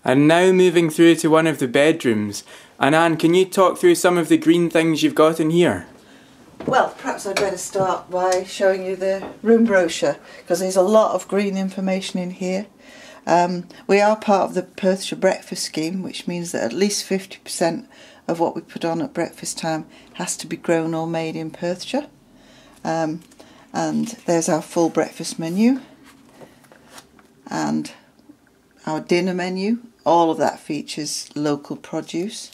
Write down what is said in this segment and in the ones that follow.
And now moving through to one of the bedrooms. And Anne, can you talk through some of the green things you've got in here? Well, perhaps I'd better start by showing you the room brochure, because there's a lot of green information in here. We are part of the Perthshire Breakfast Scheme, which means that at least 50% of what we put on at breakfast time has to be grown or made in Perthshire. And there's our full breakfast menu and our dinner menu. All of that features local produce.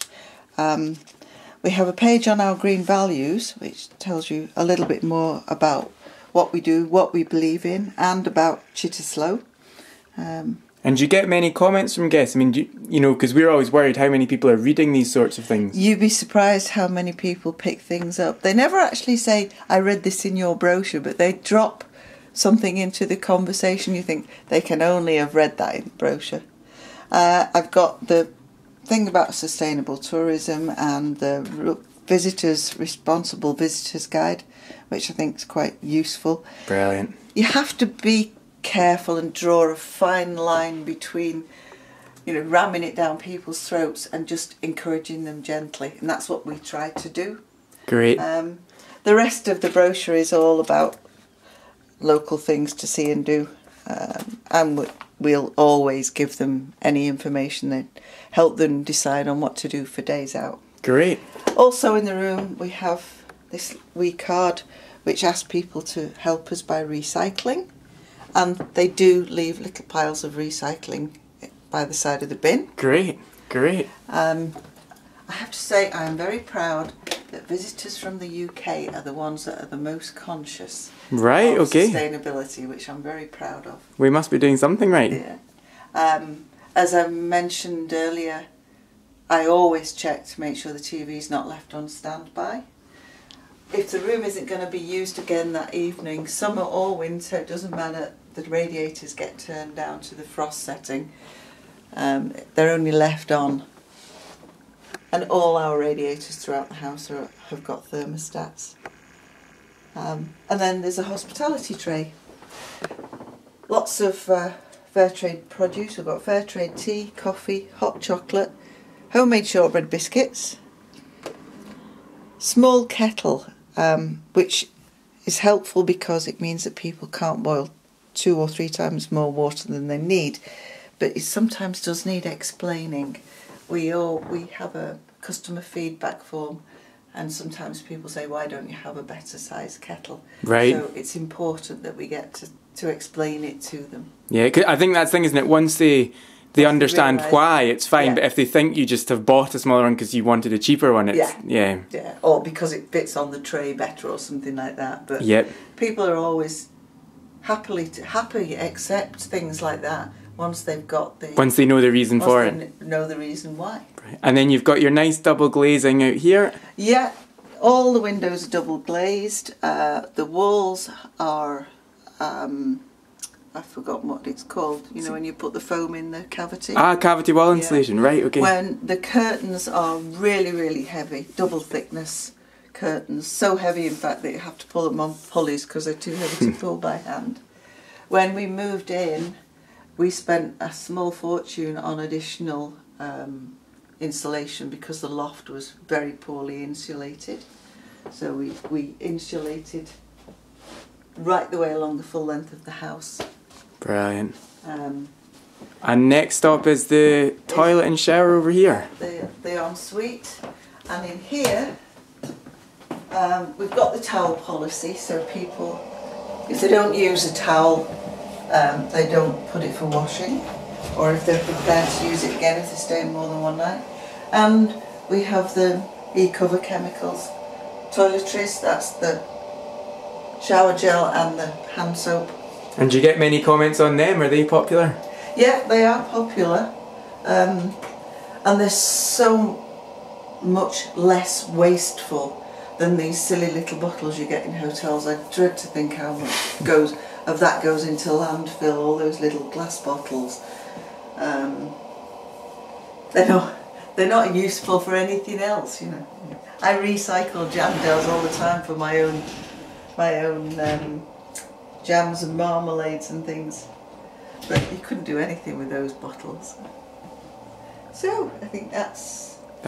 We have a page on our green values which tells you a little bit more about what we do, what we believe in, and about Chitterslow. And do you get many comments from guests? I mean, you know, because we're always worried how many people are reading these sorts of things. You'd be surprised how many people pick things up. They never actually say, I read this in your brochure, but they drop something into the conversation. You think they can only have read that in the brochure. I've got the thing about sustainable tourism and the responsible visitors guide, which I think is quite useful. Brilliant. You have to be careful and draw a fine line between, you know, ramming it down people's throats and just encouraging them gently, and that's what we try to do. Great. The rest of the brochure is all about local things to see and do, and we'll always give them any information that help them decide on what to do for days out. Great. Also in the room we have this wee card which asks people to help us by recycling. And they do leave little piles of recycling by the side of the bin. Great, great. I have to say I am very proud that visitors from the UK are the ones that are the most conscious of sustainability, which I'm very proud of. We must be doing something right. Yeah. As I mentioned earlier, I always check to make sure the TV is not left on standby. If the room isn't going to be used again that evening, summer or winter, it doesn't matter, the radiators get turned down to the frost setting. They're only left on. And all our radiators throughout the house have got thermostats. And then there's a hospitality tray. Lots of fair trade produce. We've got fair trade tea, coffee, hot chocolate, homemade shortbread biscuits, small kettle, which is helpful because it means that people can't boil 2 or 3 times more water than they need, but it sometimes does need explaining. We have a customer feedback form, and sometimes people say, why don't you have a better sized kettle? Right. So it's important that we get to explain it to them. Yeah, 'cause I think that's the thing, isn't it? Once they understand why, it's fine. Yeah. But if they think you just have bought a smaller one because you wanted a cheaper one, it's yeah, or because it fits on the tray better or something like that. But people are always happy accept things like that once they've got once they know the reason for it. Know the reason why. Right. And then you've got your nice double glazing out here. Yeah, all the windows are double glazed. The walls are I've forgotten what it's called, you know, when you put the foam in the cavity. Cavity wall insulation, right, okay. When the curtains are really, really heavy, double thickness curtains, so heavy in fact that you have to pull them on pulleys because they're too heavy to pull by hand. When we moved in, we spent a small fortune on additional insulation because the loft was very poorly insulated. So we insulated right the way along the full length of the house. Brilliant. And next up is the toilet and shower over here. The ensuite. And in here, we've got the towel policy, so people, if they don't use a towel, they don't put it for washing, or if they're prepared to use it again if they stay more than one night. And we have the e-cover chemicals toiletries, that's the shower gel and the hand soap. And do you get many comments on them? Are they popular? Yeah, they are popular, and they're so much less wasteful than these silly little bottles you get in hotels. I dread to think how much of that goes into landfill, all those little glass bottles. They're not useful for anything else, you know. I recycle jam gels all the time for my own jams and marmalades and things, but you couldn't do anything with those bottles. So I think that's